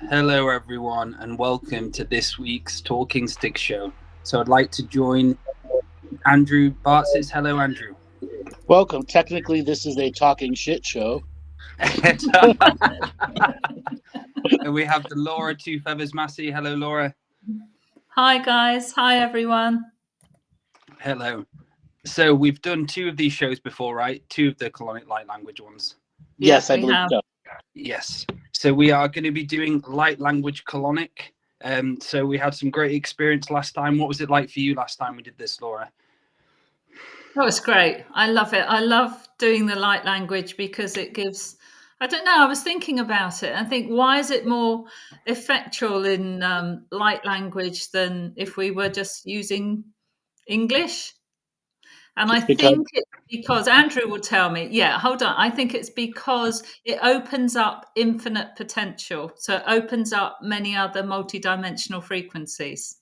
Hello everyone, and welcome to this week's Talking Stick Show. So I'd like to join Andrew Bartzis. Hello, Andrew. Welcome. Technically, this is a talking shit show. And we have the Laura Two Feathers Massey. Hello, Laura. Hi guys. Hi everyone. Hello. So we've done two of these shows before, right? Two of the Colonic Light Language ones. Yes, I believe so. Yes. So we are going to be doing Light Language Colonic. So we had some great experience last time. What was it like for you last time we did this, Laura? Oh, it's great. I love it. I love doing the light language because it gives, I don't know, I was thinking about it. I think, why is it more effectual in light language than if we were just using English? And I think it's because, Andrew will tell me, yeah, hold on. I think it's because it opens up infinite potential. So it opens up many other multidimensional frequencies.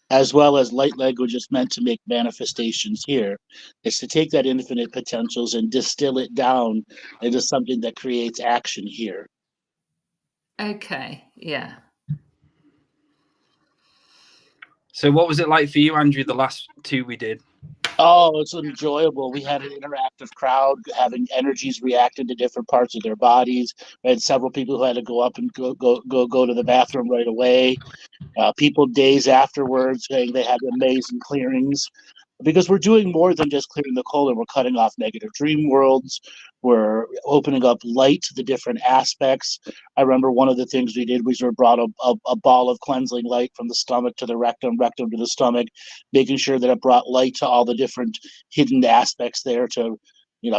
As well as light language is meant to make manifestations here. It's to take that infinite potentials and distill it down into something that creates action here. Okay, yeah. So what was it like for you, Andrew, the last two we did? Oh, it's enjoyable. We had an interactive crowd having energies reacting to different parts of their bodies. We had several people who had to go up and go to the bathroom right away. People days afterwards saying they had amazing clearings, because we're doing more than just clearing the colon. We're cutting off negative dream worlds. We're opening up light to the different aspects. I remember one of the things we did was we brought a ball of cleansing light from the stomach to the rectum, rectum to the stomach, making sure that it brought light to all the different hidden aspects there to,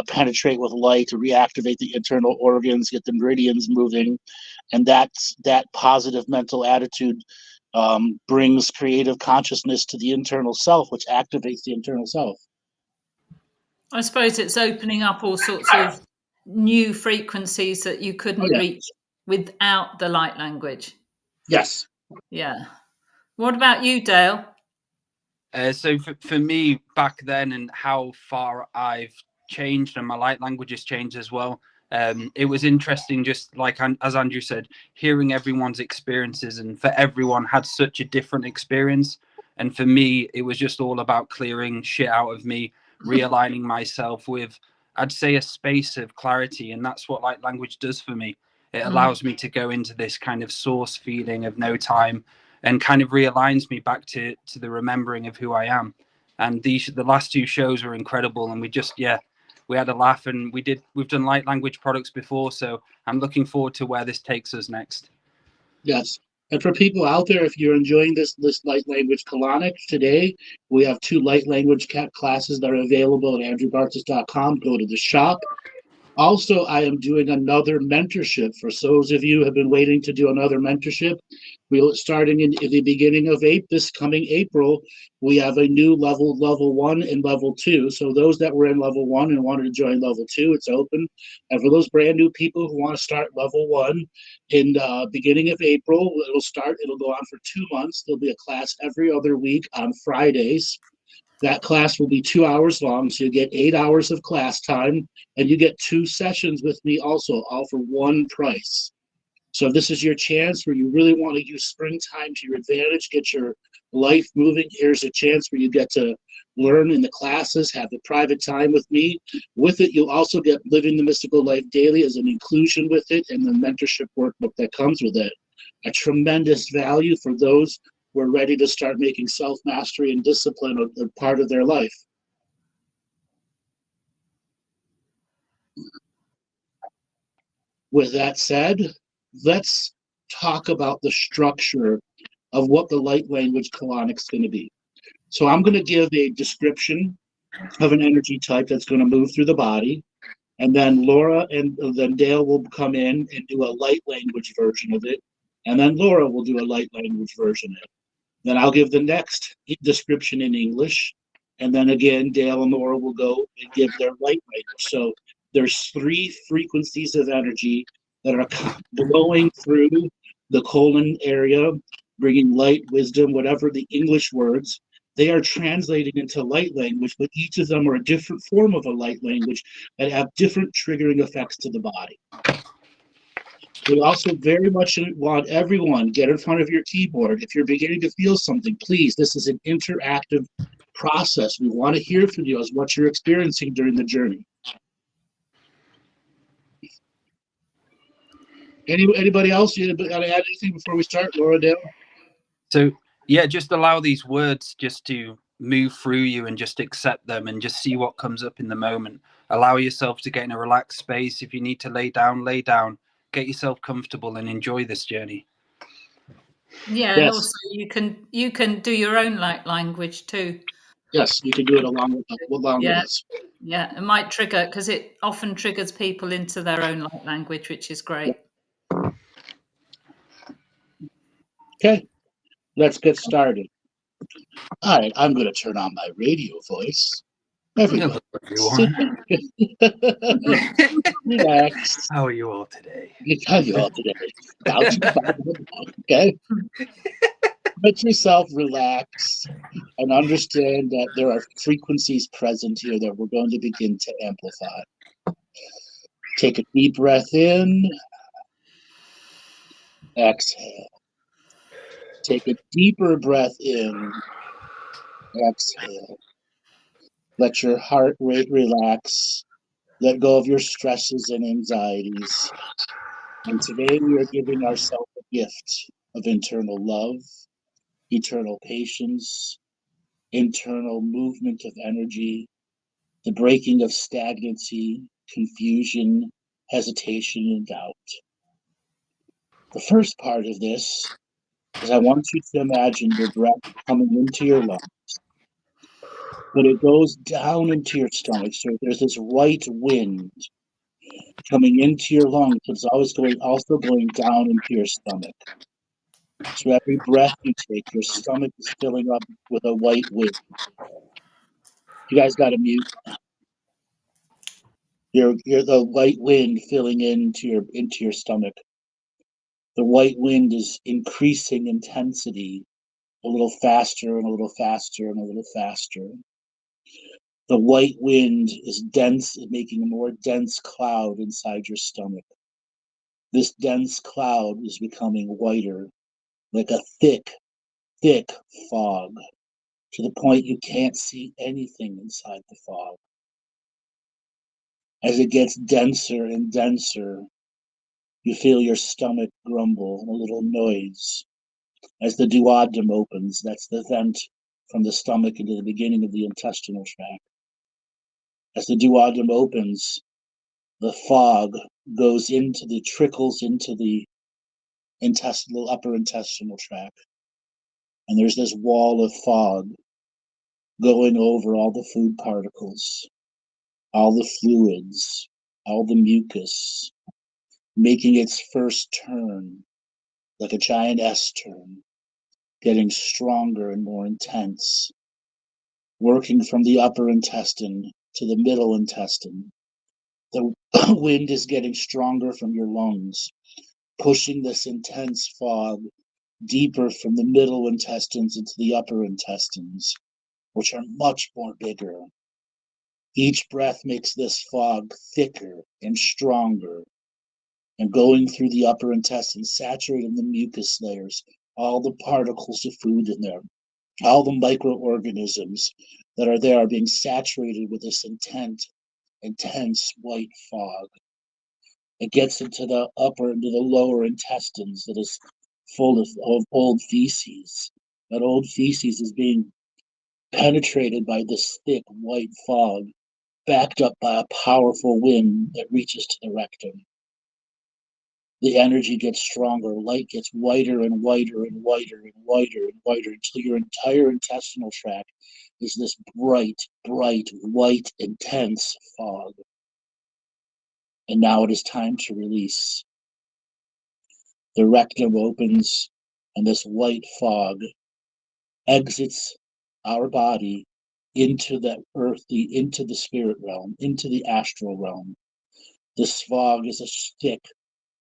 penetrate with light, to reactivate the internal organs, get the meridians moving. And that positive mental attitude brings creative consciousness to the internal self, which activates the internal self. I suppose it's opening up all sorts of new frequencies that you couldn't reach without the light language. Yes. Yeah. What about you, Dale? So for me back then, and how far I've changed and my light language has changed as well. It was interesting, just like as Andrew said, hearing everyone's experiences, and for everyone had such a different experience. And for me, it was just all about clearing shit out of me, realigning myself with, I'd say, a space of clarity. And that's what light language does for me. It allows me to go into this kind of source feeling of no time, and kind of realigns me back to the remembering of who I am. And the last two shows were incredible, and we had a laugh, and we've done light language products before, so I'm looking forward to where this takes us next. Yes. And for people out there, if you're enjoying this Light Language Colonics today, we have 2 light language classes that are available at andrewbartzis.com. Go to the shop. Also, I am doing another mentorship for those of you who have been waiting to do another mentorship. We're starting in the beginning of this coming April. We have a new level 1 and level 2. So those that were in level 1 and wanted to join level 2, it's open. And for those brand new people who want to start level 1 in the beginning of April, it'll go on for 2 months. There'll be a class every other week on Fridays. That class will be 2 hours long, so you get 8 hours of class time, and you get 2 sessions with me also, all for one price. So if this is your chance where you really want to use springtime to your advantage, get your life moving, here's a chance where you get to learn in the classes, have the private time with me. With it, you'll also get Living the Mystical Life Daily as an inclusion with it, and the mentorship workbook that comes with it. A tremendous value for those who are ready to start making self-mastery and discipline a part of their life. With that said, let's talk about the structure of what the light language colonic is going to be. So I'm going to give a description of an energy type that's going to move through the body. And then Laura and then Dale will come in and do a light language version of it. And then Laura will do a light language version of it. Then I'll give the next description in English. And then again, Dale and Laura will go and give their light language. So there's 3 frequencies of energy that are blowing through the colon area, bringing light, wisdom, whatever the English words. They are translating into light language, but each of them are a different form of a light language that have different triggering effects to the body. We also very much want everyone get in front of your keyboard. If you're beginning to feel something, please, this is an interactive process. We want to hear from you as what you're experiencing during the journey. Anybody else? You got to add anything before we start, Laura, Dale? So, yeah, just allow these words just to move through you and just accept them and just see what comes up in the moment. Allow yourself to get in a relaxed space. If you need to lay down, lay down. Get yourself comfortable and enjoy this journey. Yeah, yes. And also you can do your own light language too. Yes, you can do it along with us. Yeah, it might trigger, because it often triggers people into their own light language, which is great. Okay, let's get started. All right, I'm going to turn on my radio voice. Everyone. Relax. How are you all today? How are you all today? Okay. Let yourself relax and understand that there are frequencies present here that we're going to begin to amplify. Take a deep breath in. Exhale. Take a deeper breath in. Exhale. Let your heart rate relax. Let go of your stresses and anxieties. And today we are giving ourselves a gift of internal love, eternal patience, internal movement of energy, the breaking of stagnancy, confusion, hesitation, and doubt. The first part of this is I want you to imagine your breath coming into your lungs. But it goes down into your stomach, so there's this white wind coming into your lungs. It's always also going down into your stomach. So every breath you take, your stomach is filling up with a white wind. You guys got to mute. You're the white wind filling into your stomach. The white wind is increasing intensity, a little faster and a little faster and a little faster. The white wind is dense, making a more dense cloud inside your stomach. This dense cloud is becoming whiter, like a thick, thick fog, to the point you can't see anything inside the fog. As it gets denser and denser, you feel your stomach grumble and a little noise. As the duodenum opens, that's the vent from the stomach into the beginning of the intestinal tract. As the duodenum opens, the fog trickles into the upper intestinal tract. And there's this wall of fog going over all the food particles, all the fluids, all the mucus, making its first turn, like a giant S turn, getting stronger and more intense, working from the upper intestine to the middle intestine. The wind is getting stronger from your lungs, pushing this intense fog deeper from the middle intestines into the upper intestines, which are much more bigger. Each breath makes this fog thicker and stronger, and going through the upper intestines, saturating the mucus layers, all the particles of food in there, all the microorganisms that are there are being saturated with this intense white fog. It gets into the lower intestines that is full of old feces. That old feces is being penetrated by this thick white fog, backed up by a powerful wind that reaches to the rectum. The energy gets stronger, light gets whiter and whiter and whiter and whiter and whiter until your entire intestinal tract is this bright, bright, white, intense fog. And now it is time to release. The rectum opens, and this white fog exits our body into the earthly, into the spirit realm, into the astral realm. This fog is a thick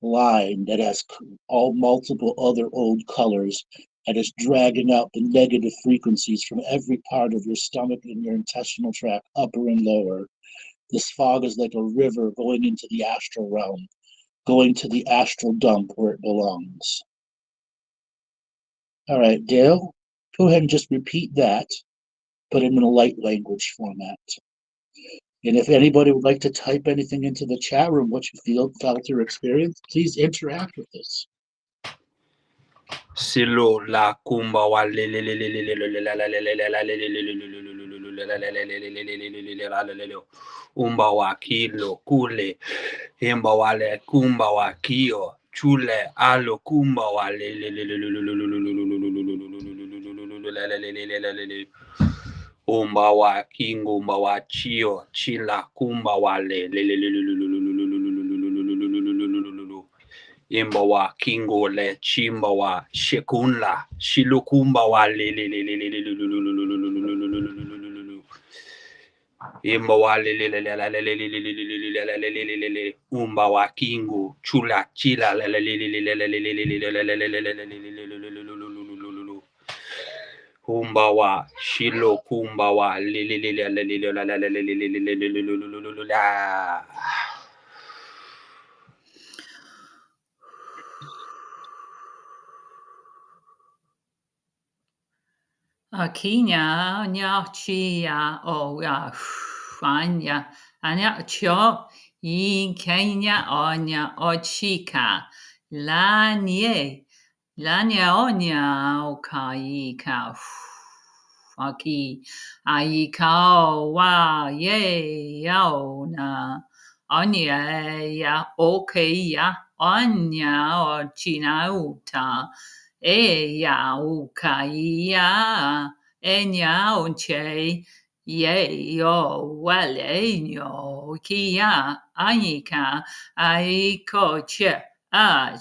line that has all multiple other old colors and is dragging out the negative frequencies from every part of your stomach and your intestinal tract, upper and lower. This fog is like a river going into the astral realm, going to the astral dump where it belongs. All right, Dale, go ahead and just repeat that, but in a light language format. And if anybody would like to type anything into the chat room, what you felt, or experienced, please interact with us. Silo la kumba wa umba wa kilo kule imba wale kumba wa kio chule alo kumba wa umba wa kingo umba wa chio chila kumba wale imba wa kingo le chimba wa shekunla shilukumba wa imba wa umba wa kingo chula chila umba wa shilo kumba wa Akinya nya chia o ya anya anya cho in kenya onya ochika lanye onya okai ka aki ai ka wa ye yao na onya ya okay ya onya ochina uta ya ukaya enya onche ye yo wale nyo kia anika aiko che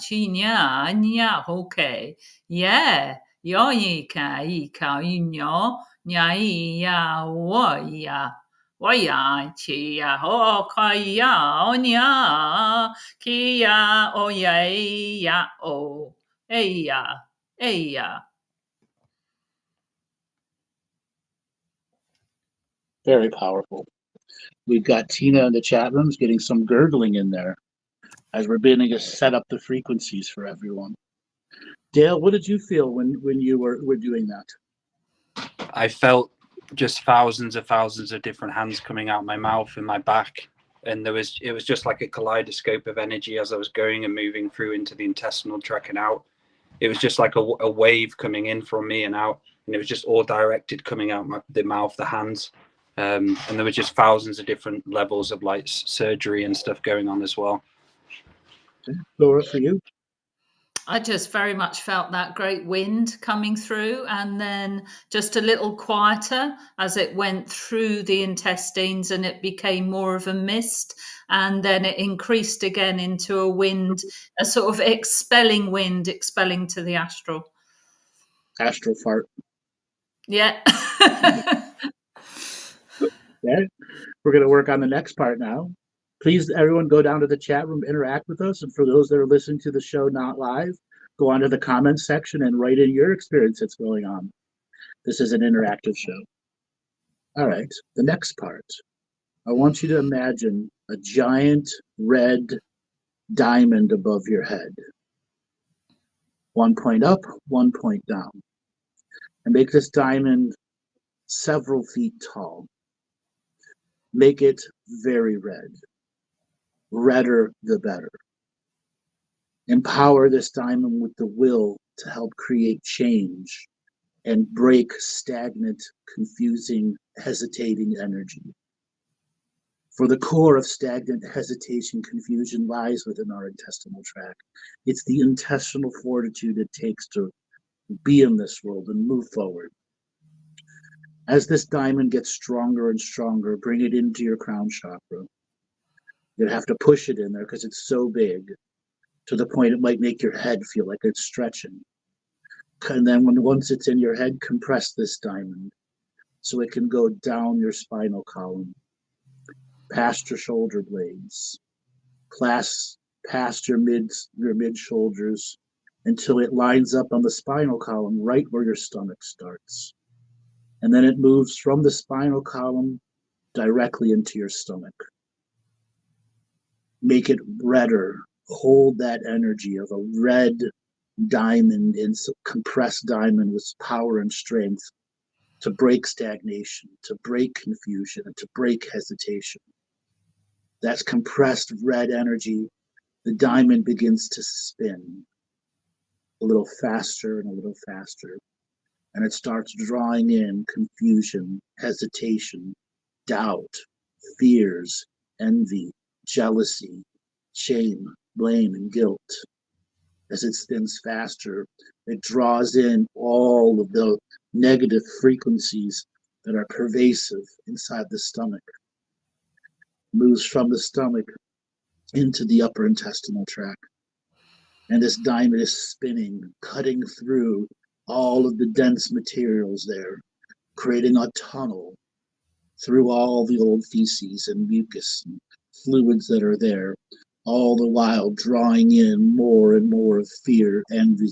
chinya nya hoke ye yoika ika inyo nya ya waya chia ho kaya onya kia oye ya o eya. Very powerful. We've got Tina in the chat rooms getting some gurgling in there as we're beginning to set up the frequencies for everyone. Dale, what did you feel when you were doing that? I felt just thousands of different hands coming out my mouth and my back, and it was just like a kaleidoscope of energy as I was going and moving through into the intestinal tract and out. It was just like a wave coming in from me and out, and it was just all directed coming out the mouth, the hands, and there were just thousands of different levels of like surgery and stuff going on as well. Laura, for you? I just very much felt that great wind coming through, and then just a little quieter as it went through the intestines, and it became more of a mist, and then it increased again into a wind, a sort of expelling wind, expelling to the astral. Astral fart. Yeah. Okay. We're going to work on the next part now. Please, everyone, go down to the chat room, interact with us. And for those that are listening to the show not live, go onto the comments section and write in your experience that's going on. This is an interactive show. All right, the next part. I want you to imagine a giant red diamond above your head. 1 point up, 1 point down. And make this diamond several feet tall. Make it very red. Redder the better. Empower this diamond with the will to help create change and break stagnant, confusing, hesitating energy. For the core of stagnant hesitation, confusion lies within our intestinal tract. It's the intestinal fortitude it takes to be in this world and move forward. As this diamond gets stronger and stronger, bring it into your crown chakra. You'd have to push it in there because it's so big, to the point it might make your head feel like it's stretching. And then once it's in your head, compress this diamond so it can go down your spinal column, past your shoulder blades, past your mid shoulders, until it lines up on the spinal column right where your stomach starts. And then it moves from the spinal column directly into your stomach. Make it redder. Hold that energy of a red diamond, in compressed diamond with power and strength to break stagnation, to break confusion, and to break hesitation. That's compressed red energy. The diamond begins to spin a little faster and a little faster. And it starts drawing in confusion, hesitation, doubt, fears, envy, jealousy, shame, blame, and guilt. As it spins faster, it draws in all of the negative frequencies that are pervasive inside the stomach. Moves from the stomach into the upper intestinal tract. And this diamond is spinning, cutting through all of the dense materials there, creating a tunnel through all the old feces and mucus and fluids that are there, all the while drawing in more and more of fear, envy,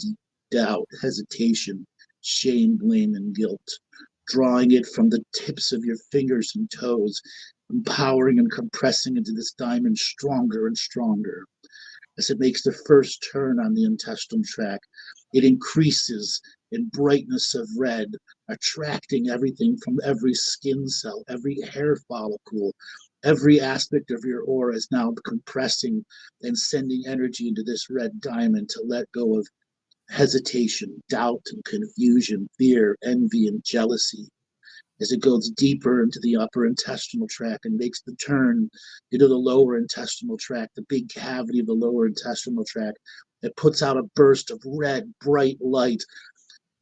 doubt, hesitation, shame, blame, and guilt, drawing it from the tips of your fingers and toes, empowering and compressing into this diamond stronger and stronger. As it makes the first turn on the intestinal tract, it increases in brightness of red, attracting everything from every skin cell, every hair follicle, every aspect of your aura is now compressing and sending energy into this red diamond to let go of hesitation, doubt, and confusion, fear, envy, and jealousy. As it goes deeper into the upper intestinal tract and makes the turn into the lower intestinal tract, the big cavity of the lower intestinal tract, it puts out a burst of red, bright light,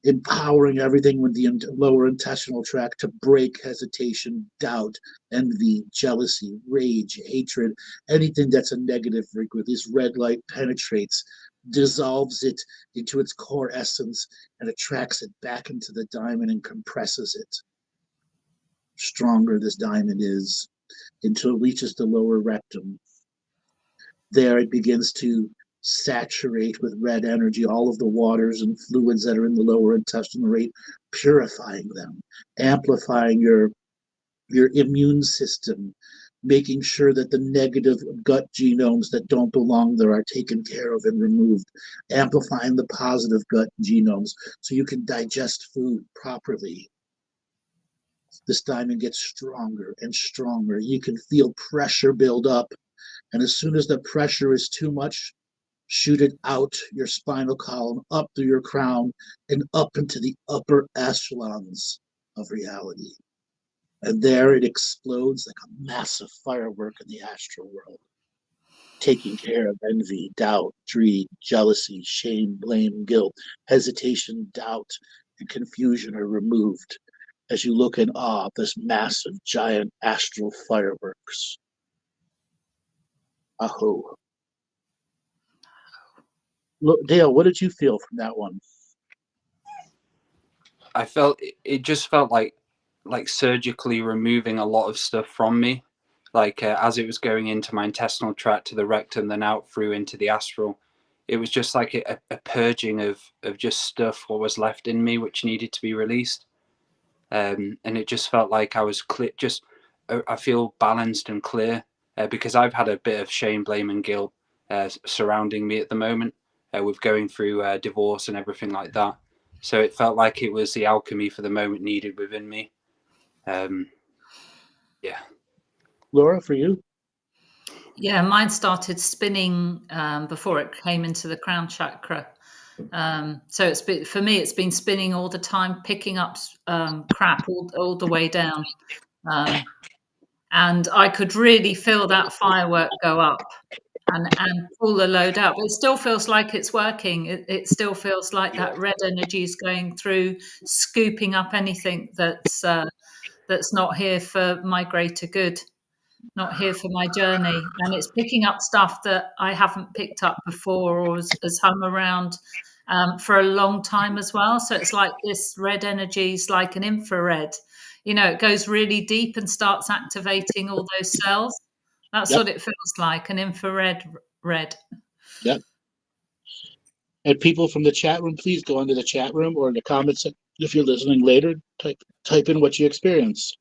empowering everything with the lower intestinal tract to break hesitation, doubt, envy, jealousy, rage, hatred, anything that's a negative frequency. This red light penetrates, dissolves it into its core essence, and attracts it back into the diamond and compresses it. Stronger this diamond is until it reaches the lower rectum. There it begins to saturate with red energy all of the waters and fluids that are in the lower intestinal rate, purifying them, amplifying your immune system, making sure that the negative gut genomes that don't belong there are taken care of and removed, amplifying the positive gut genomes so you can digest food properly. This diamond gets stronger and stronger. You can feel pressure build up. And as soon as the pressure is too much, shoot it out your spinal column, up through your crown, and up into the upper echelons of reality. And there it explodes like a massive firework in the astral world, taking care of envy, doubt, greed, jealousy, shame, blame, guilt, hesitation, doubt, and confusion are removed as you look in awe of this massive, giant astral fireworks. Aho. Look, Dale, what did you feel from that one? I felt it just felt like surgically removing a lot of stuff from me, as it was going into my intestinal tract to the rectum, then out through into the astral. It was just like a purging of just stuff what was left in me which needed to be released. And it just felt like I was clear. I feel balanced and clear because I've had a bit of shame, blame, and guilt surrounding me at the moment with going through divorce and everything like that. So it felt like it was the alchemy for the moment needed within me. Yeah. Laura, for you? Yeah, mine started spinning before it came into the crown chakra. So for me, it's been spinning all the time, picking up crap all the way down. and I could really feel that firework go up and pull the load out. But it still feels like it's working. It still feels like that red energy is going through, scooping up anything that's not here for my greater good, not here for my journey. And it's picking up stuff that I haven't picked up before or has hung around for a long time as well. So it's like this red energy is like an infrared. It goes really deep and starts activating all those cells. That's what it feels like, an infrared red. Yep. And people from the chat room, please go into the chat room or in the comments if you're listening later. Type in what you experience.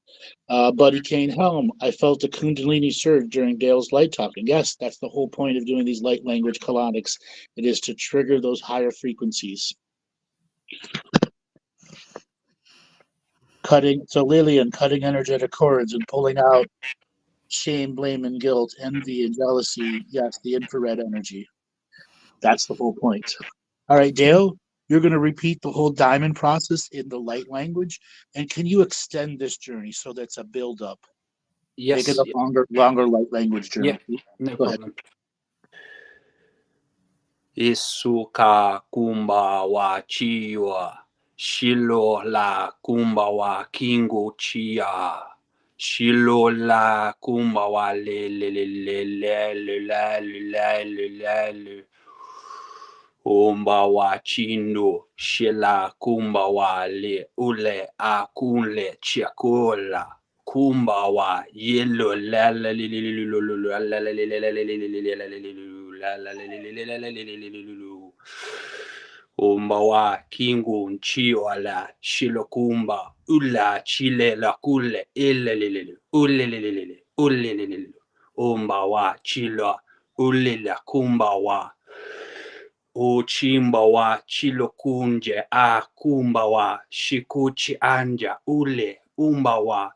Buddy Kane Helm, I felt a Kundalini surge during Dale's light talking. Yes, that's the whole point of doing these light language colonics. It is to trigger those higher frequencies. Lillian, cutting energetic cords and pulling out shame, blame, and guilt, envy, and jealousy. Yes, the infrared energy. That's the whole point. All right, Dale, you're going to repeat the whole diamond process in the light language. And can you extend this journey so that's a build-up? Yes. Make it a longer light language journey. Yeah, no Go problem. Isuka kumba wa chiwa, shilo la kumba wa kingo chia, shilo la kumba wa le le le le le le le le le le le. Umba wa chindo, shila kumba wa le ule akunle chiakola. Kumba wa yellow la la li li li lu lu la la li li li li li li li la la li li li li li li li lu. Umba wa kingu nchiwa la shilokumba ula chile la kule ile li li li ule li li li ule li li li. Umba wa chilo ule la kumba wa uchimba wa chilokunje a kumba wa shikuchi anja ule umba wa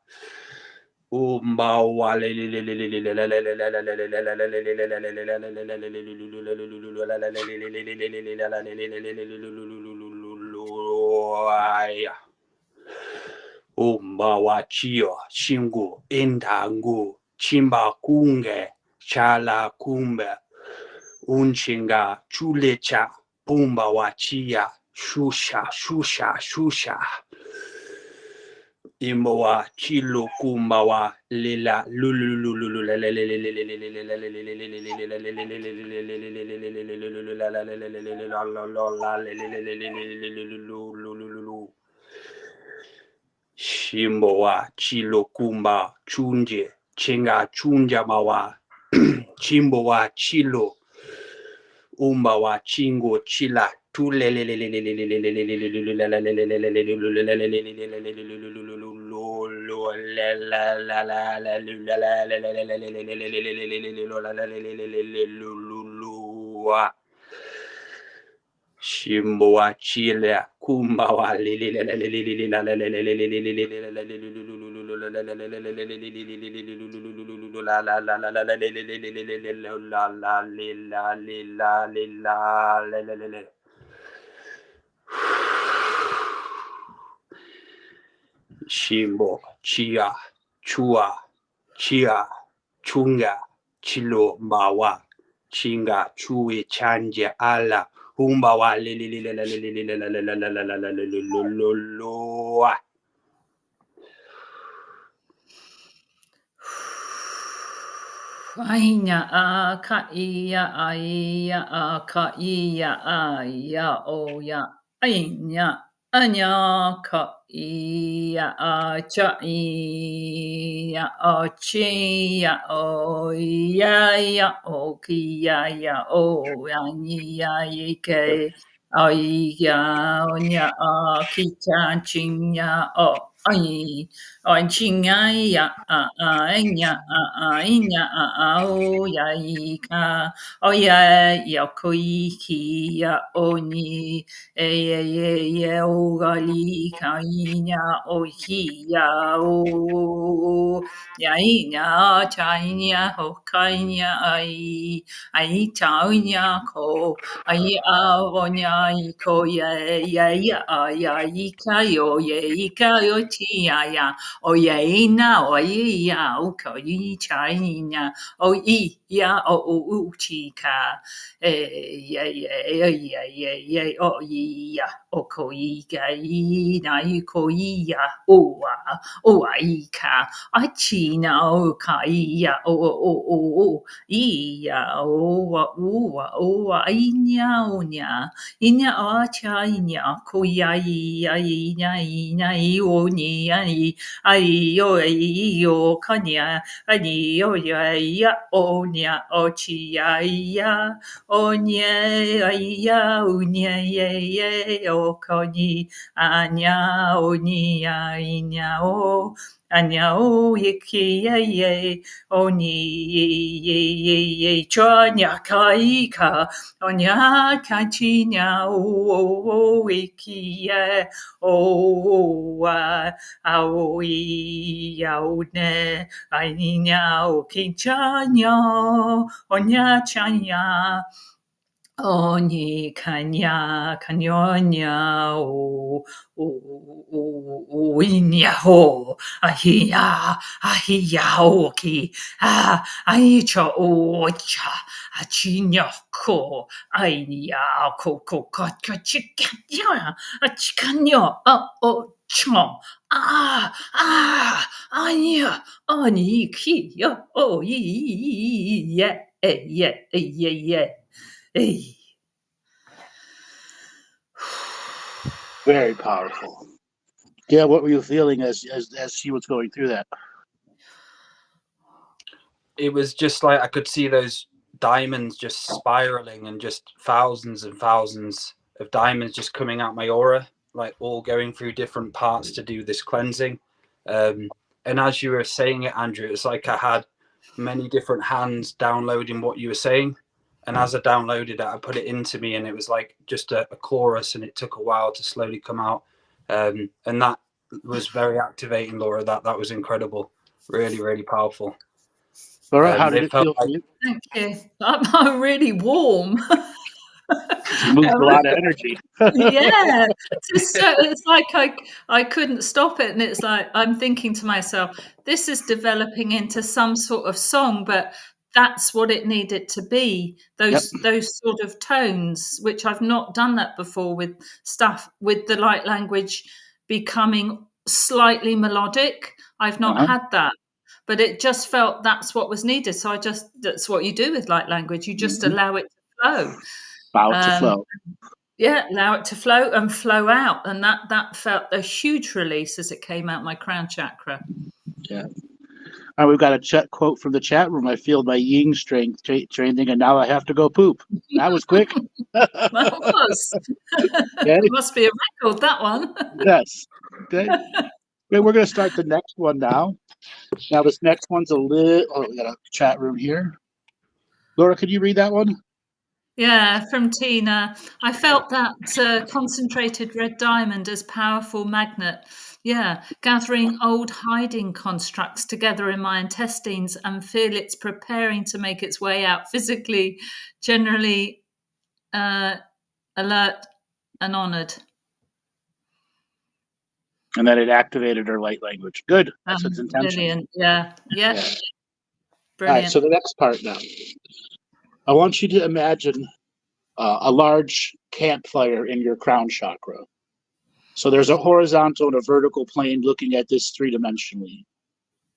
chio shingu indangu chimba kunge chala kumbe unchinga chulecha pumba wachia shusha shusha shusha imba chilo kumba wa lila lulululu shimbo wa chilo kumba chunje chinga chunja mawa chimbo wa chilo umba wa chingo chila shimbo wa chile kumba wa shimbo chia chua chia chunga chilo mawa chinga chui chanje ala umba wa Ainya a ka ia a ka ia a ia o ya ainya anya ka ia a cha ia o chi ya o ya o ki ya o ani ya ke ai ya onya a ki chan chin ya o ai on chinga ya nya nya o ya ka o ya koi ki ya oni e o gali ka nya o ki ya o ya nya cha nya ho ka nya ai cha nya ko ai a o nya ko ya ka yo ka yo ya o ye na o ya o ko yi cha na o ya o chika yeah o ya o ko ga na ko ya o ka a chi na o ka ya o ya o nya o nya inya a cha inya ko ya nya o ni yo ka nya ani yo ya o nya o chi ya o nya o nya o ka ni anya o ni nya o anya o ye o ni cha nya kai ka o nya ka chi nya o o a o ne ai nya o ki cha nya o nya cha nya Oni kanyonya o inya ho ahiya oki aicha ocha achinya ko ainya ko chikanya achikanyo o chom anya oni ki yo o yeah yeah. Hey. Very powerful. Yeah, what were you feeling as she was going through that? It was just like I could see those diamonds just spiraling, and just thousands and thousands of diamonds just coming out my aura, like all going through different parts to do this cleansing. And as you were saying it, Andrew, it's like I had many different hands downloading what you were saying. And as I downloaded it, I put it into me, and it was like just a chorus, and it took a while to slowly come out. And that was very activating, Laura. That was incredible. Really, really powerful. Laura, how did it feel for you? Thank you. I'm really warm. You moved a lot of energy. Yeah, it's like I couldn't stop it, and it's like I'm thinking to myself, this is developing into some sort of song, but that's what it needed to be. Those sort of tones, which I've not done that before with stuff with the light language becoming slightly melodic. I've not had that. But it just felt that's what was needed. So that's what you do with light language. You just allow it to flow. Allow it to flow. Yeah, allow it to flow and flow out. And that felt a huge release as it came out my crown chakra. Yeah. All right, we've got a quote from the chat room. I feel my yin strength training, and now I have to go poop. That was quick. That was. Okay. It must be a record, that one. Yes. Okay. We're going to start the next one now. Now, this next one's a little... Oh, we got a chat room here. Laura, could you read that one? Yeah, from Tina. I felt that concentrated red diamond as powerful magnet. Yeah, gathering old hiding constructs together in my intestines and feel it's preparing to make its way out physically, generally alert and honored. And then it activated her light language. Good. That's its intention. Brilliant. Yeah. Brilliant. All right, so the next part now. I want you to imagine a large campfire in your crown chakra. So there's a horizontal and a vertical plane looking at this three-dimensionally.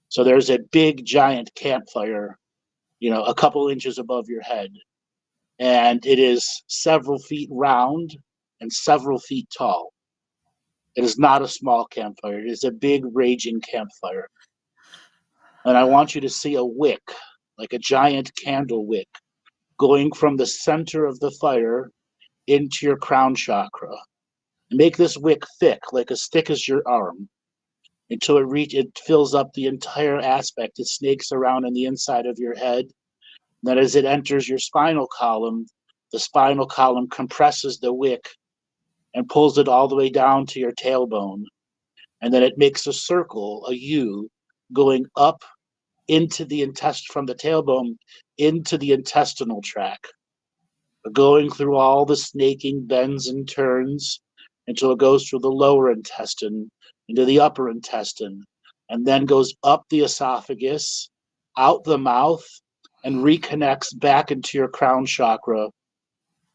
So there's a big, giant campfire, a couple inches above your head. And it is several feet round and several feet tall. It is not a small campfire. It is a big, raging campfire. And I want you to see a wick, like a giant candle wick, going from the center of the fire into your crown chakra. Make this wick thick, like as thick as your arm, until it fills up the entire aspect. It snakes around in the inside of your head. Then as it enters your spinal column, the spinal column compresses the wick and pulls it all the way down to your tailbone. And then it makes a circle, a U, going up into the from the tailbone into the intestinal tract, going through all the snaking bends and turns until it goes through the lower intestine into the upper intestine, and then goes up the esophagus, out the mouth, and reconnects back into your crown chakra.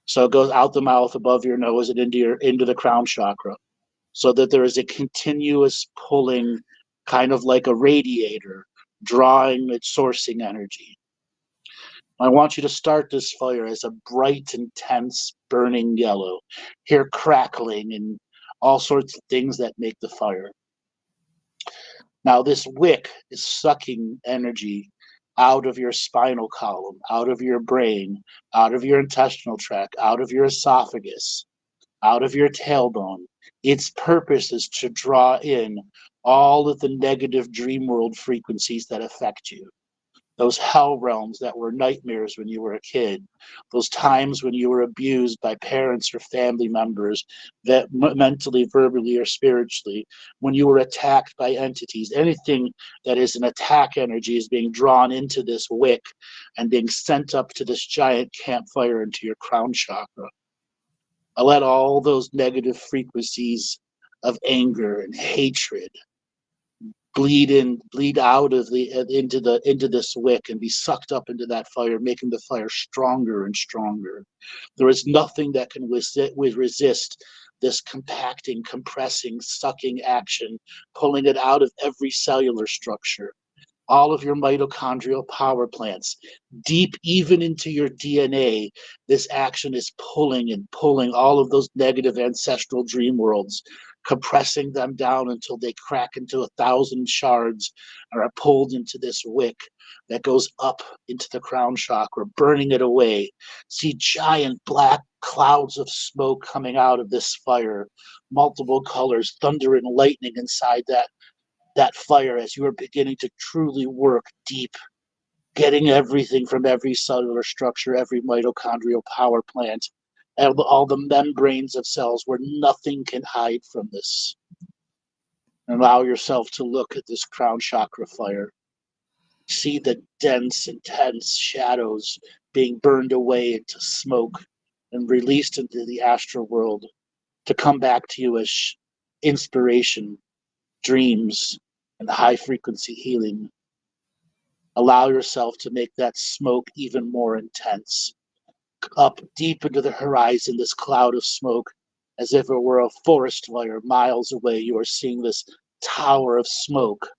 So it goes out the mouth, above your nose, and into the crown chakra, so that there is a continuous pulling, kind of like a radiator, drawing its sourcing energy. I want you to start this fire as a bright, intense, burning yellow. Hear crackling and all sorts of things that make the fire. Now this wick is sucking energy out of your spinal column, out of your brain, out of your intestinal tract, out of your esophagus, out of your tailbone. Its purpose is to draw in all of the negative dream world frequencies that affect you. Those hell realms that were nightmares when you were a kid, those times when you were abused by parents or family members, that mentally, verbally, or spiritually, when you were attacked by entities, anything that is an attack energy is being drawn into this wick and being sent up to this giant campfire into your crown chakra. I let all those negative frequencies of anger and hatred bleed out of into this wick and be sucked up into that fire, making the fire stronger and stronger. There is nothing that can resist this compacting, compressing, sucking action, pulling it out of every cellular structure, all of your mitochondrial power plants, deep even into your DNA. This action is pulling and pulling all of those negative ancestral dream worlds, compressing them down until they crack into 1,000 shards and are pulled into this wick that goes up into the crown chakra, burning it away. See giant black clouds of smoke coming out of this fire, multiple colors, thunder and lightning inside that fire as you are beginning to truly work deep, getting everything from every cellular structure, every mitochondrial power plant, and all the membranes of cells where nothing can hide from this. Allow yourself to look at this crown chakra fire. See the dense, intense shadows being burned away into smoke and released into the astral world to come back to you as inspiration, dreams, and high frequency healing. Allow yourself to make that smoke even more intense. Up deep into the horizon, this cloud of smoke, as if it were a forest fire miles away, you are seeing this tower of smoke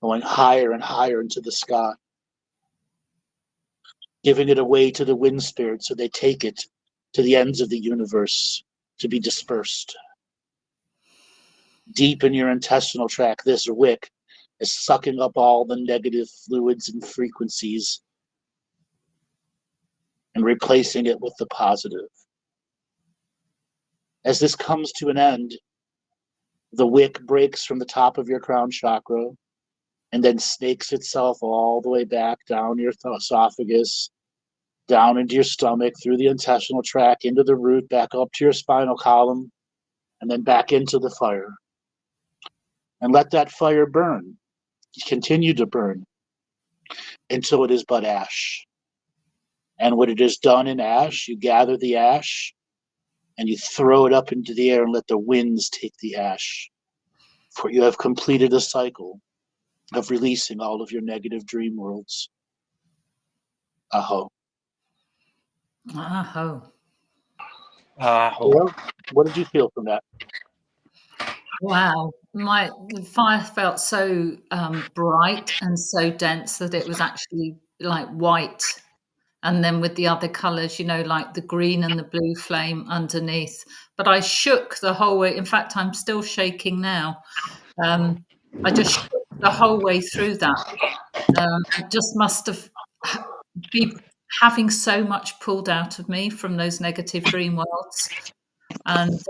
going higher and higher into the sky, giving it away to the wind spirits so they take it to the ends of the universe to be dispersed. Deep in your intestinal tract, this wick is sucking up all the negative fluids and frequencies and replacing it with the positive. As this comes to an end, the wick breaks from the top of your crown chakra and then snakes itself all the way back down your esophagus, down into your stomach, through the intestinal tract, into the root, back up to your spinal column, and then back into the fire. And let that fire burn, continue to burn, until it is but ash. And when it is done in ash, you gather the ash and you throw it up into the air and let the winds take the ash. For you have completed a cycle of releasing all of your negative dream worlds. Aho. Aho. Aho. Well, what did you feel from that? Wow. The fire felt so bright and so dense that it was actually like white. And then with the other colours, like the green and the blue flame underneath. But I shook the whole way. In fact, I'm still shaking now. I just shook the whole way through that. I just must have been having so much pulled out of me from those negative dream worlds. And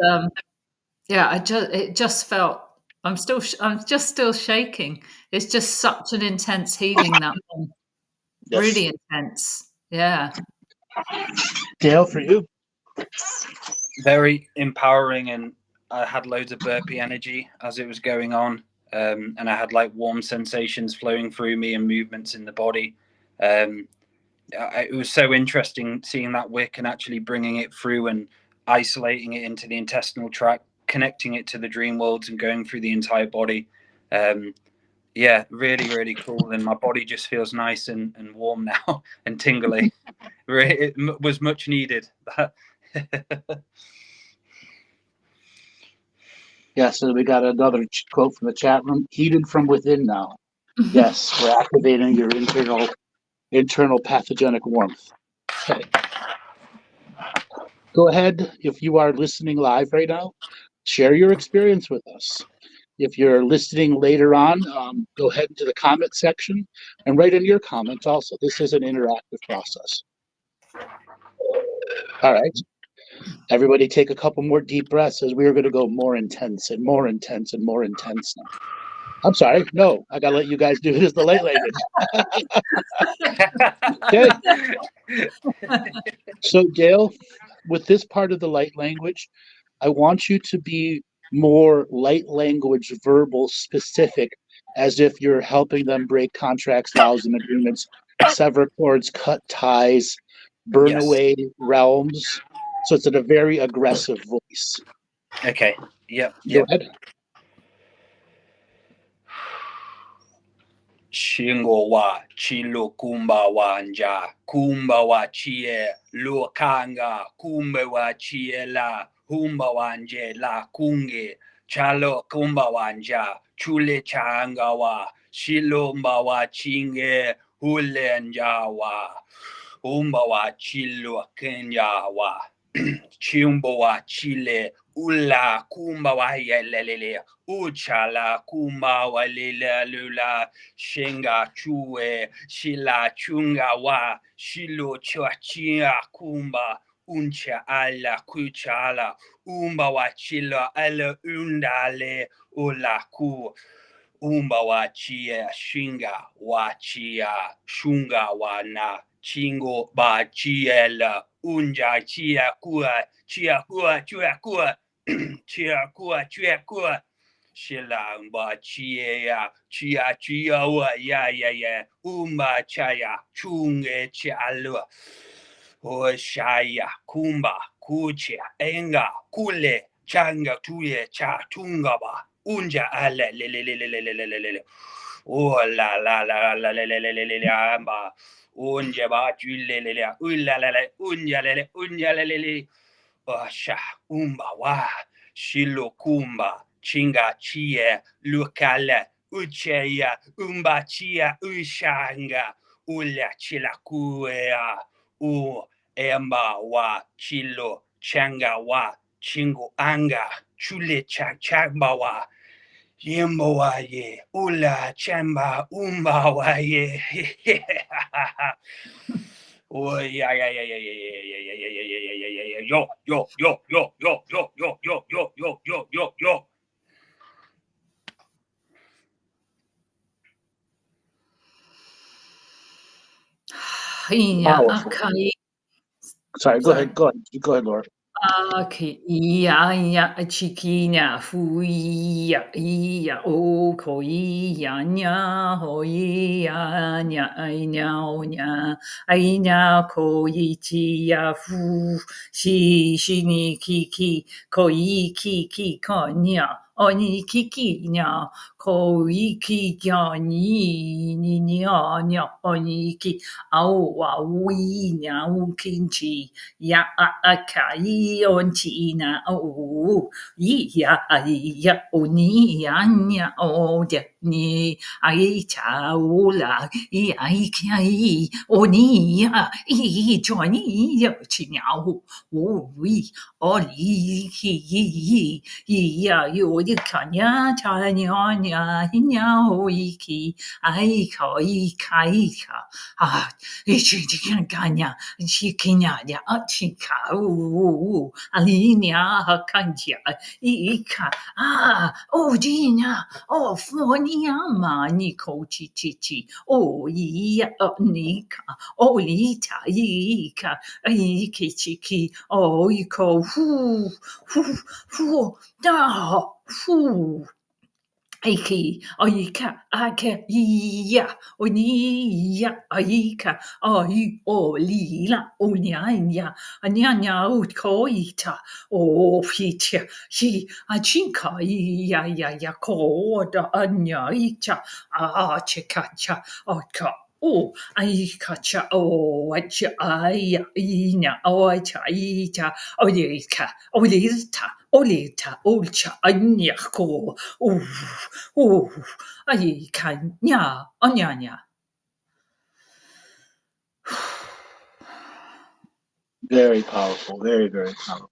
it just felt, I'm just still shaking. It's just such an intense healing, that one. Yes. Really intense. Yeah. Dale, for you? Very empowering, and I had loads of burpee energy as it was going on, and I had like warm sensations flowing through me and movements in the body. It was so interesting seeing that wick and actually bringing it through and isolating it into the intestinal tract, connecting it to the dream worlds and going through the entire body. Yeah, really, really cool. And my body just feels nice and warm now and tingly. It was much needed. Yeah, so we got another quote from the chat room. Heated from within now. Yes, we're activating your internal pathogenic warmth. Okay. Go ahead, if you are listening live right now, share your experience with us. If you're listening later on, go ahead into the comment section and write in your comments also. This is an interactive process. All right. Everybody take a couple more deep breaths as we are going to go more intense and more intense and more intense now. I'm sorry. No, I got to let you guys do it as the light language. Okay. So, Gail, with this part of the light language, I want you to be more light language verbal specific, as if you're helping them break contracts, vows, and agreements, sever cords, cut ties, burn away realms. So it's in a very aggressive voice. Okay. Yep. Go ahead. Shingo wa chilo kumba wanja kumba wa chie luokanga kumbe wa chie la humba wanje la kunge chalo kumba wanja chule changa wa shilomba wa chinge hulenja wa humba wa chilo kenya wa chimbo wa chile ula kumba wa yelelele uchala kumba wa lila lula shenga chue shila chunga wa shilo chua kumba uncha ala kuchala umba wa chila ala undale ula ku umba wa chia shinga wa chia shunga wa na chingo ba chiela unja chia kua chia kua shila ba chia wa ya umba chaya chunge chalua o shaya kumba kuche enga kule changa tuye cha tunga ba unja ale le oh la amba unja ba chule unja le oh sha umba wa shilo kumba chinga chie lukale ucheya umba chia ushanga ula chila kuea u emba wa chilo changa wa chingo anga chule chamba wa yembo wa ye ula chamba umba wa ye oh yeah yo Sorry, go ahead, Laura. Ya chiquina fuya ya o koya nya hoya nya nya koi chi ya fu shi ni kiki koi kiki konya oni kiki nya koi kiki ni nya oni ki au wa wi nya kinchi ya akai ontina o ya oni anya o ni ai cha ula ai kai oni ya i joini ya chinyao o wi oli ki ya yo de kanya cha nya o iki ai kai ka chi kanya chi kinya ya chika alinia kantia ika jinya fonia mani kochi chichi iya nika lita ika chiki iko hu da hu Aiki, Aika, Aka, Ya, Oni, Ya, Aika, Ai, O, Lila, Onyanya, Anyanya, Utkoita, O, Fitia, She, Achinka, Ya, Ya, Ya, Ko, da, Anya, Ita, Chikacha, Aka. Oh, Aikacha, oh, Acha, Aya, Ina, Oacha, Ita, Olika, Olita, Olita, Olcha, Anyako, oh, oh, Aika, Nya, Anyanya. Very powerful. Very, very powerful.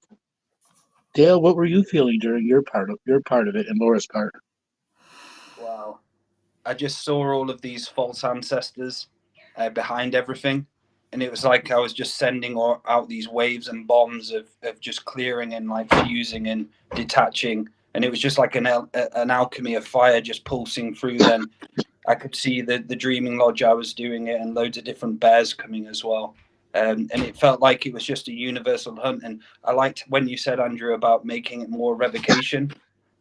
Dale, what were you feeling during your part of it and Laura's part? Wow. I just saw all of these false ancestors behind everything. And it was like I was just sending out these waves and bombs of just clearing and like fusing and detaching. And it was just like an alchemy of fire just pulsing through. Then I could see the Dreaming Lodge I was doing it, and loads of different bears coming as well. And it felt like it was just a universal hunt. And I liked when you said, Andrew, about making it more revocation.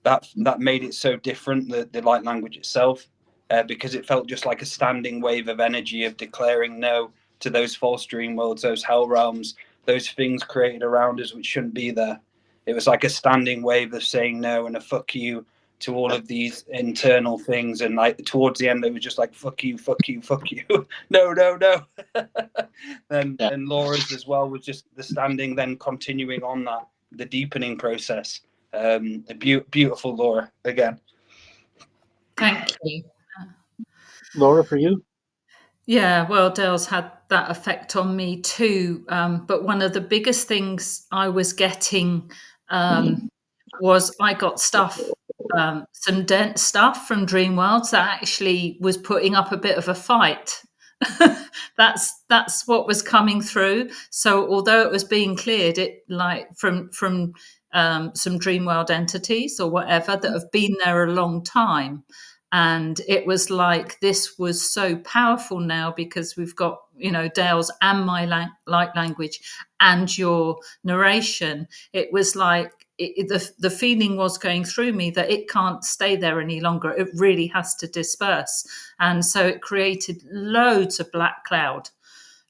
That made it so different, the light language itself, because it felt just like a standing wave of energy of declaring no to those false dream worlds, those hell realms, those things created around us which shouldn't be there. It was like a standing wave of saying no and a fuck you to all of these internal things. And like towards the end, they were just like, fuck you, fuck you, fuck you. No, no, no. And Laura's as well was just the standing, then continuing on that, the deepening process. Beautiful, Laura, again. Thank you. Laura, for you? Yeah, well, Dale's had that effect on me too. But one of the biggest things I was getting was I got stuff, some dense stuff from Dream Worlds that actually was putting up a bit of a fight. That's what was coming through. So although it was being cleared, it like from some Dream World entities or whatever that have been there a long time. And it was like this was so powerful now because we've got, Dale's and my light language and your narration. It was like the feeling was going through me that it can't stay there any longer. It really has to disperse. And so it created loads of black cloud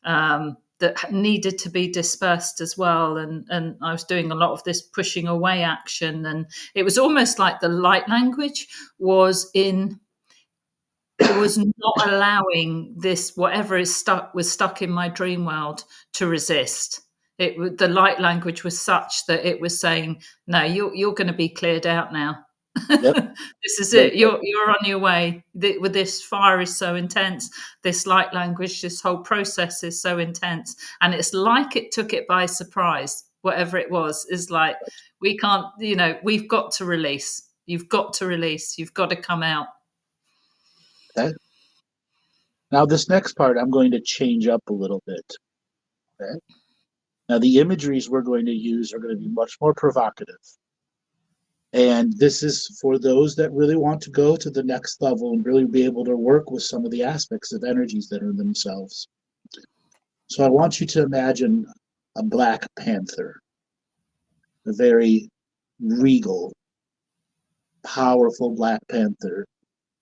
that needed to be dispersed as well. And I was doing a lot of this pushing away action. And it was almost like the light language was not allowing this, whatever was stuck in my dream world, to resist. The light language was such that it was saying, no, you're going to be cleared out now. Yep. This is it. You're on your way. With this fire is so intense. This light language, this whole process is so intense, and it's like it took it by surprise. Whatever it was is like we can't. We've got to release. You've got to release. You've got to come out. Okay. Now this next part, I'm going to change up a little bit. Okay. Now the imageries we're going to use are going to be much more provocative. And this is for those that really want to go to the next level and really be able to work with some of the aspects of energies that are themselves. So I want you to imagine a black panther, a very regal, powerful black panther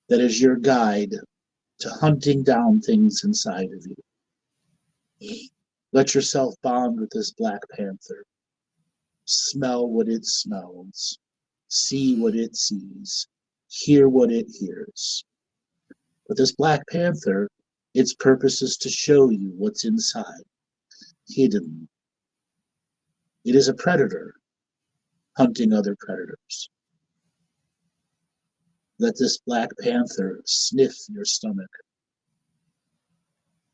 that is your guide to hunting down things inside of you. Let yourself bond with this black panther. Smell what it smells. See what it sees, hear what it hears. But this black panther, its purpose is to show you what's inside, hidden. It is a predator hunting other predators. Let this black panther sniff your stomach,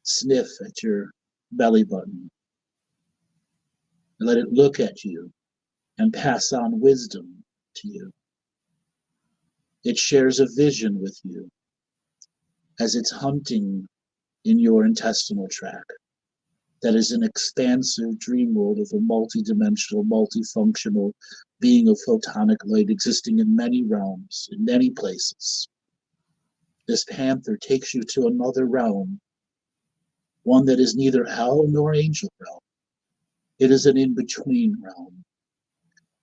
sniff at your belly button, and let it look at you and pass on wisdom to you. It shares a vision with you as it's hunting in your intestinal tract. That is an expansive dream world of a multidimensional, multifunctional being of photonic light existing in many realms, in many places. This panther takes you to another realm, one that is neither hell nor angel realm. It is an in-between realm.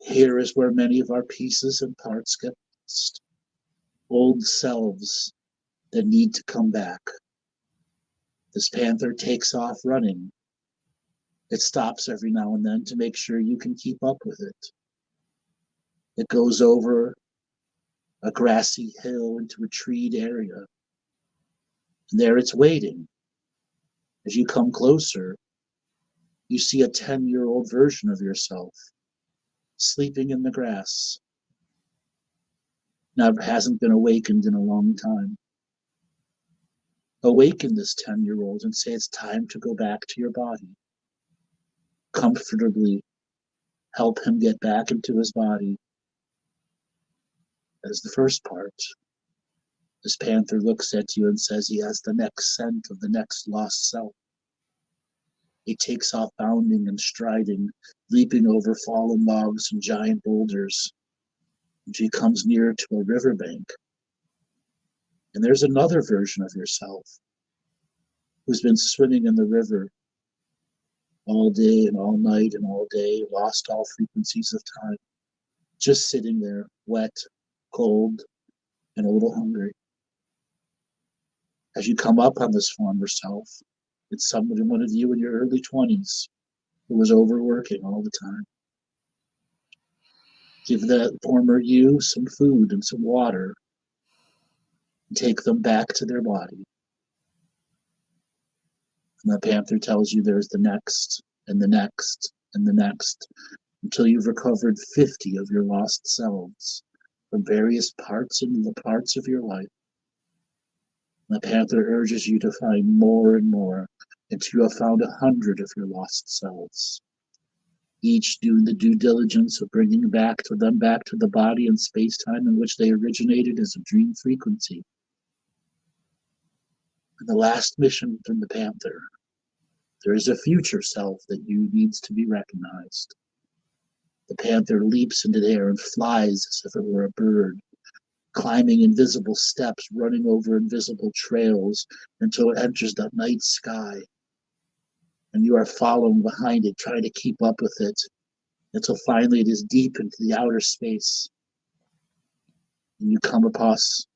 Here is where many of our pieces and parts get lost. old selves that need to come back. This panther takes off running. It stops every now and then to make sure you can keep up with it. It goes over a grassy hill into a treed area. And there it's waiting. As you come closer, you see a 10-year-old version of yourself sleeping in the grass. Now it hasn't been awakened in a long time. Awaken this 10-year-old and say it's time to go back to your body. Comfortably help him get back into his body. That is the first part. This panther looks at you and says he has the next scent of the next lost self. He takes off bounding and striding, leaping over fallen logs and giant boulders. And he comes near to a riverbank. And there's another version of yourself who's been swimming in the river all day and all night and all day, lost all frequencies of time, just sitting there, wet, cold, and a little hungry. As you come up on this former self, it's one of you in your early 20s who was overworking all the time. Give that former you some food and some water, and take them back to their body. And the panther tells you there's the next, and the next, and the next, until you've recovered 50 of your lost selves from various parts of your life. And the panther urges you to find more and more until you have found 100 of your lost selves, each doing the due diligence of bringing them back to the body and space-time in which they originated as a dream frequency. And the last mission from the panther, there is a future self that you needs to be recognized. The panther leaps into the air and flies as if it were a bird, climbing invisible steps, running over invisible trails until it enters the night sky. And you are following behind it, trying to keep up with it, until finally it is deep into the outer space. And you come across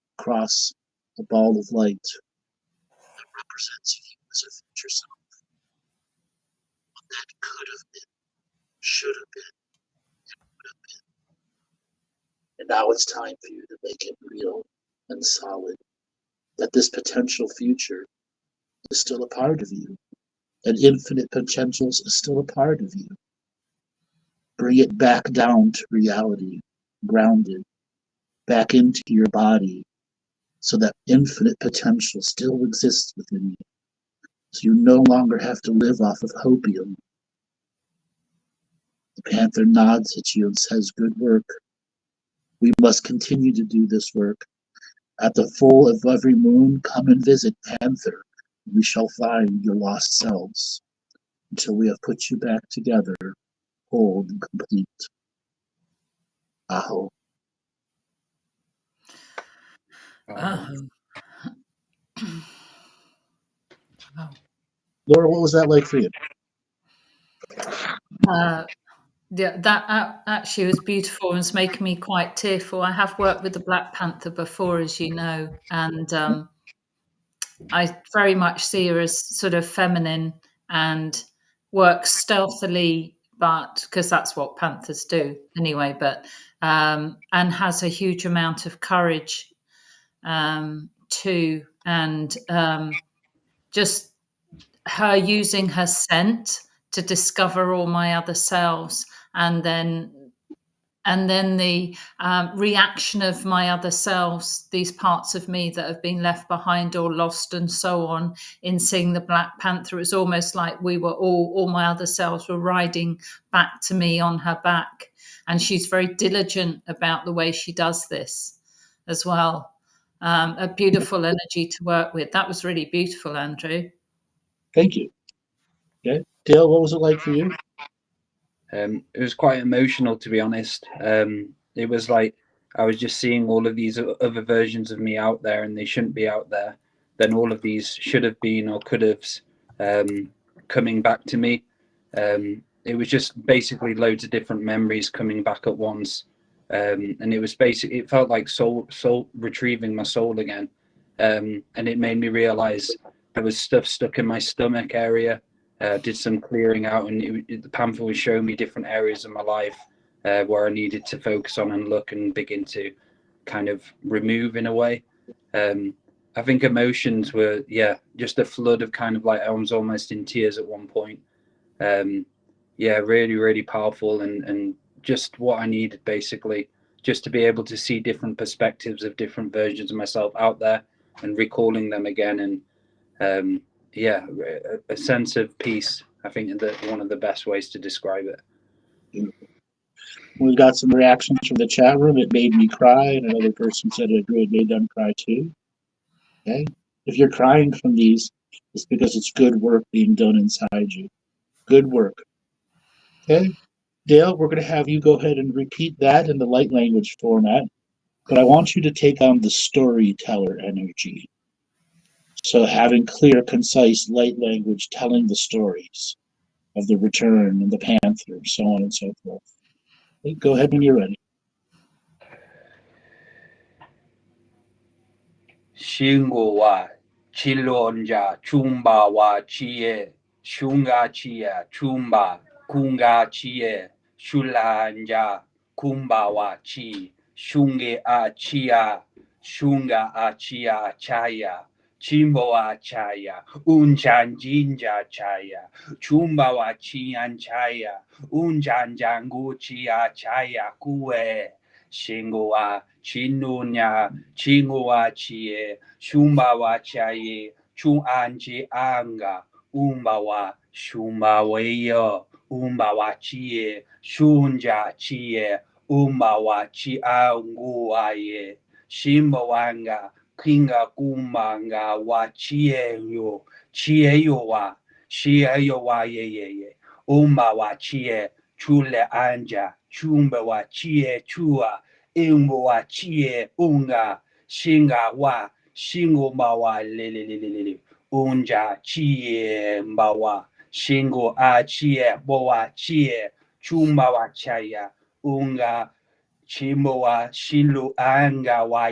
a ball of light that represents you as a future self. What that could have been, should have been, and would have been. And now it's time for you to make it real and solid, that this potential future is still a part of you, and infinite potentials is still a part of you. Bring it back down to reality, grounded, back into your body, so that infinite potential still exists within you. So you no longer have to live off of hopium. The panther nods at you and says, "Good work. We must continue to do this work. At the full of every moon, come and visit Panther. We shall find your lost selves until we have put you back together, whole and complete." Aho. Laura, what was that like for you? Yeah, that actually was beautiful and was making me quite tearful. I have worked with the Black Panther before, as you know, and I very much see her as sort of feminine and works stealthily, but because that's what panthers do anyway, but and has a huge amount of courage too, and just her using her scent to discover all my other selves, and then the reaction of my other selves, these parts of me that have been left behind or lost and so on, in seeing the Black Panther. It's almost like we were all my other selves were riding back to me on her back. And she's very diligent about the way she does this as well. A beautiful energy to work with. That was really beautiful, Andrew. Thank you. Okay. Dale, what was it like for you? It was quite emotional, to be honest. It was like I was just seeing all of these other versions of me out there, and they shouldn't be out there. Then all of these should have been or could have coming back to me. It was just basically loads of different memories coming back at once. And it was basically, it felt like soul retrieving my soul again. And it made me realize there was stuff stuck in my stomach area. Did some clearing out, and the panther was showing me different areas of my life where I needed to focus on and look and begin to kind of remove in a way. I think emotions were, just a flood of kind of like, I was almost in tears at one point. Really, really powerful, and just what I needed, basically, just to be able to see different perspectives of different versions of myself out there and recalling them again. And a sense of peace, I think, that one of the best ways to describe it. Beautiful. We've got some reactions from the chat room. It made me cry, and another person said it made them cry too. Okay, if you're crying from these, it's because it's good work being done inside you. Good work. Okay, Dale, we're going to have you go ahead and repeat that in the light language format, but I want you to take on the storyteller energy. So having clear, concise light language, telling the stories of the return and the panther, so on and so forth. Okay, go ahead when you're ready. Shingo wa chilonja chumba wa chie shunga chia chumba kunga chie shulanja kumba wa chi shunge a chia shunga a chia chaya chimbo wa chaya unchan jinja chaya chumba wa chian chaya unchan jangu chia chaya kue Shingo wa chinunya chingo wa chie shumba wa chaye chung anji anga umba wa shumba weyo umba wa chie shunja chie umba wa chi angu wa ye shimba wanga kinga kumanga wa chie yo wa ye umba wa chie chule anja chumba wa chie chua imbo wa chie unga shinga wa shingo mawa lelelelele unja chie mbawa shingo a chie bowa chie chumba wa chaya unga chimbo wa shilu anga wa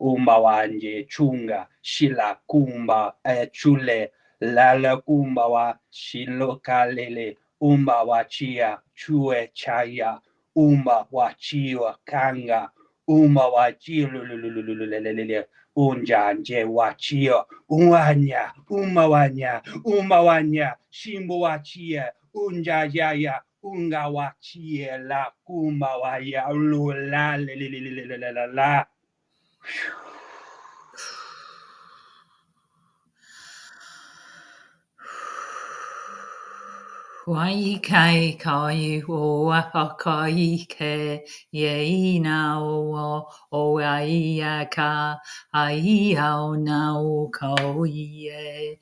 umba wanje chunga shila kumba chule lala kumba wa shilo kalele umba wa chia chue chaya umba wa chiwa kanga umba wa chilulululululululule unja nje wa chia uwanya umawanya shimbo wa chia unja yaya unga wa chia la kumba wa ya lula la. Wai kai kai o a kai ke ye na o ai ka ai au na o ko ye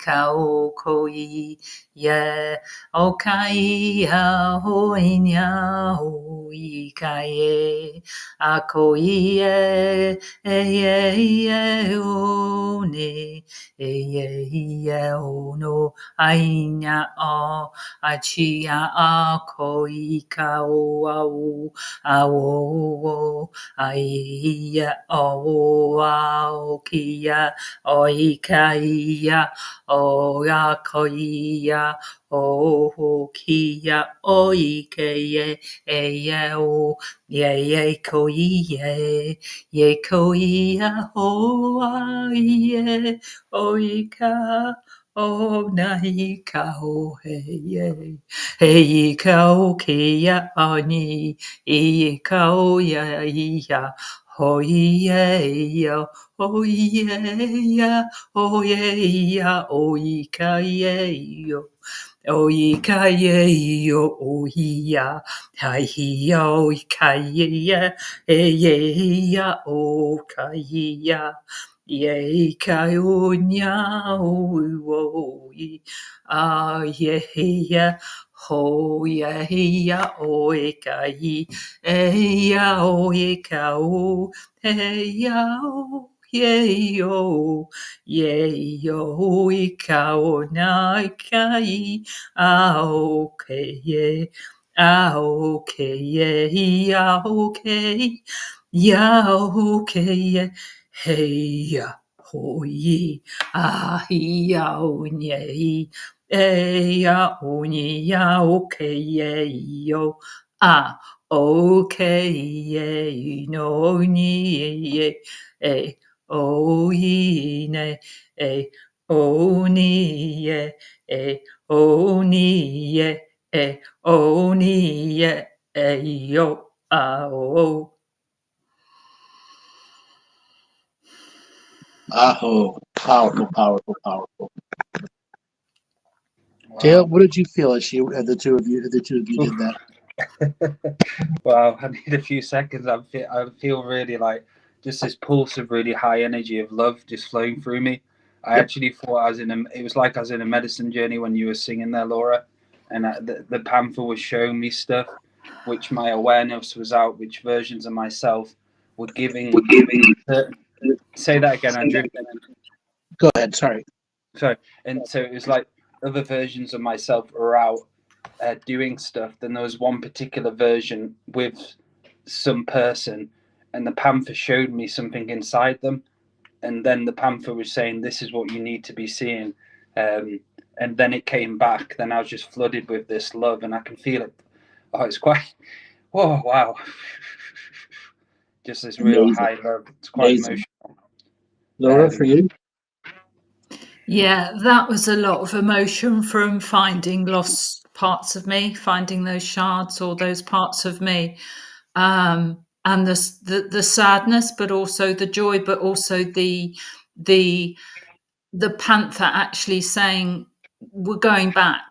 ka ko ye o kai a ho nya o I kai a ko ye o ne o no Ainya o achia a koika o awo aia o kia o ikaia o a koia o kia o ike o ye koia o ai o ika O nai kau hei kau kia ani I kau ya ho ya o ya o ya o ka yo o ka yo o ya hai o ka ya ya o ka ya Ye kaunya o ye ho ya o kai ya o kau ya Ye-yo, ika-o na kai, a-o-ke, ye, a-o-ke, ye, ya-o-ke, ya-o-ke, ye, hey-ya, ho-ye, ah-ya-o-nye, e-ya-o-nye, ya-o-ke, ye-yo, ah-o-ke, ye, no-nye, e o ne e o ni e o ni e o ni e yo a o. Aho. Powerful, powerful, powerful. Wow. Dale, what did you feel as the two of you did that? Wow, I need a few seconds. I feel really like just this pulse of really high energy of love just flowing through me. I actually thought it was like I was in a medicine journey when you were singing there, Laura, and the panther was showing me stuff, which my awareness was out, which versions of myself were giving. Say that again, Andrew. Go ahead. Sorry. So it was like other versions of myself were out doing stuff. Then there was one particular version with some person, and the panther showed me something inside them, and then the panther was saying, "This is what you need to be seeing." And then it came back. Then I was just flooded with this love, and I can feel it. Oh, it's quite. Whoa, wow! Just this real high love. It's quite emotional. Laura, for you? Yeah, that was a lot of emotion from finding lost parts of me, finding those shards or those parts of me, and the sadness, but also the joy, but also the panther actually saying, "We're going back.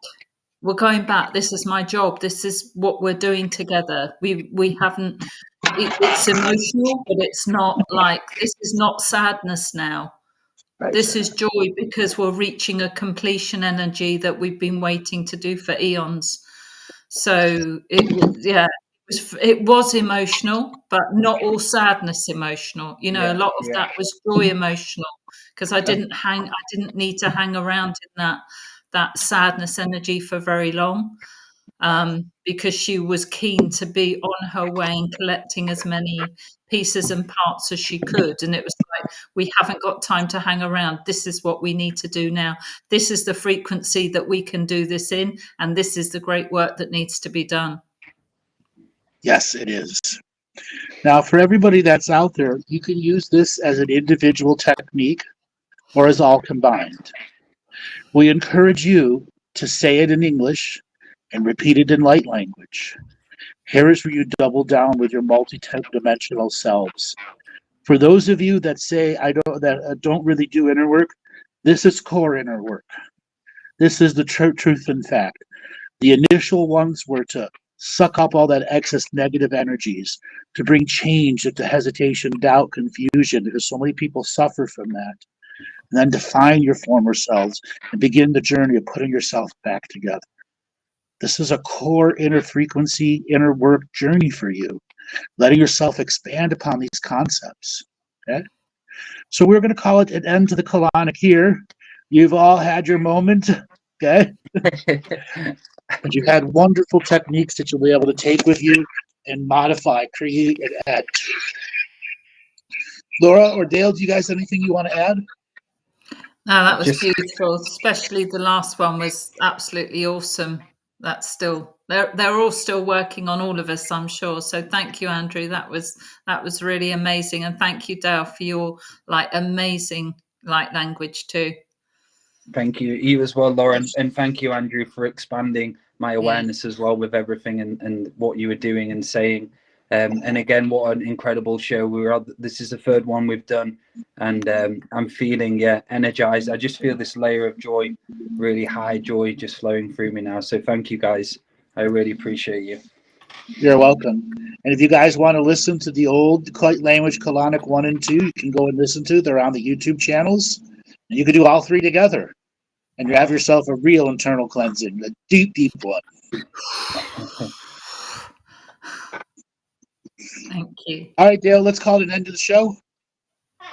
We're going back. This is my job. This is what we're doing together. We haven't." It's emotional, but it's not like this is not sadness now. Right. This is joy because we're reaching a completion energy that we've been waiting to do for eons. So it was emotional, but not all sadness emotional. You know, a lot of that was joy emotional because I didn't need to hang around in that sadness energy for very long. Because she was keen to be on her way and collecting as many pieces and parts as she could. And it was like, we haven't got time to hang around. This is what we need to do now. This is the frequency that we can do this in. And this is the great work that needs to be done. Yes, it is. Now, for everybody that's out there, you can use this as an individual technique or as all combined. We encourage you to say it in English and repeat it in light language. Here is where you double down with your multi-dimensional selves. For those of you that say don't really do inner work, this is core inner work. This is the truth and fact. The initial ones were to suck up all that excess negative energies, to bring change into hesitation, doubt, confusion, because so many people suffer from that. And then define your former selves and begin the journey of putting yourself back together. This is a core inner frequency, inner work journey for you, letting yourself expand upon these concepts. Okay? So we're going to call it an end to the colonic here. You've all had your moment. Okay? But you've had wonderful techniques that you'll be able to take with you and modify, create, and add. Laura or Dale, do you guys have anything you want to add? No, that was beautiful. Especially the last one was absolutely awesome. That's still they're all still working on all of us, I'm sure. So thank you, Andrew. That was really amazing, and thank you, Dale, for your amazing light language too. Thank you. You as well, Lauren, and thank you, Andrew, for expanding my awareness as well with everything and what you were doing and saying. And again, what an incredible show. This is the third one we've done, and I'm feeling energized. I just feel this layer of joy, really high joy, just flowing through me now. So thank you, guys. I really appreciate you. You're welcome. And if you guys want to listen to the old Light Language Colonic 1 and 2, you can go and listen to. They're on the YouTube channels. And you can do all three together. And you have yourself a real internal cleansing, a deep, deep one. Thank you. All right, Dale, let's call it an end to the show.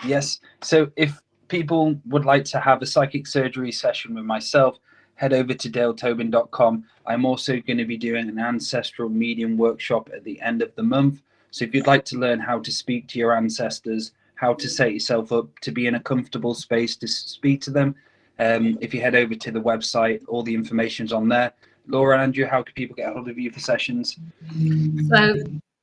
Yes. So if people would like to have a psychic surgery session with myself, head over to daletobin.com. I'm also going to be doing an ancestral medium workshop at the end of the month. So if you'd like to learn how to speak to your ancestors, how to set yourself up to be in a comfortable space to speak to them, if you head over to the website, all the information's on there. Laura and Andrew, how can people get a hold of you for sessions? So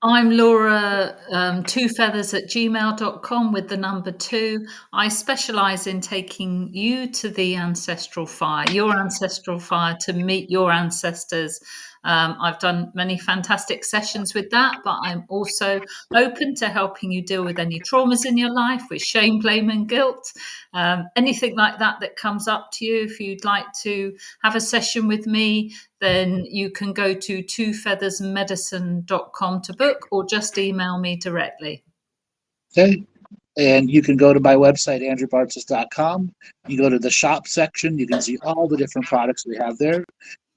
I'm Laura, twofeathers@gmail.com with the number 2. I specialise in taking you to the ancestral fire, your ancestral fire, to meet your ancestors. I've done many fantastic sessions with that, but I'm also open to helping you deal with any traumas in your life, with shame, blame, and guilt. Anything like that that comes up to you. If you'd like to have a session with me, then you can go to twofeathersmedicine.com to book, or just email me directly. Okay. And you can go to my website, andrewbartzis.com. You go to the shop section. You can see all the different products we have there.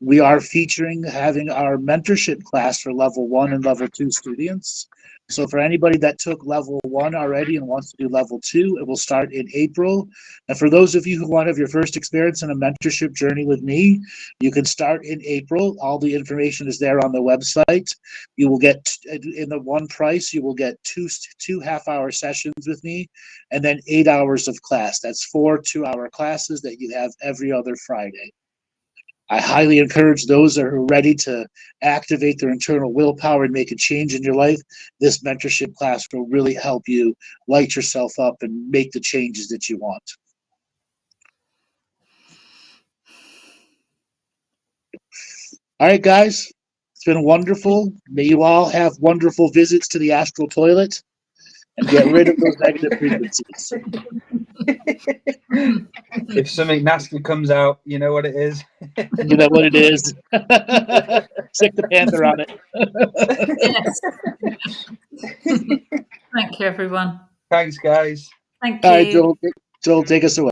We are having our mentorship class for level 1 and level 2 students. So for anybody that took level 1 already and wants to do level 2, it will start in April. And for those of you who want to have your first experience in a mentorship journey with me, you can start in April. All the information is there on the website. You will get, in the one price, you will get two half-hour sessions with me, and then 8 hours of class. That's 4 2-hour classes that you have every other Friday. I highly encourage those that are ready to activate their internal willpower and make a change in your life. This mentorship class will really help you light yourself up and make the changes that you want. All right, guys, it's been wonderful. May you all have wonderful visits to the astral toilet and get rid of those negative frequencies. If something nasty comes out, you know what it is. You know what it is. Stick the panther on it. Yes. Thank you, everyone. Thanks, guys. Thank you. All right, Joel, take us away.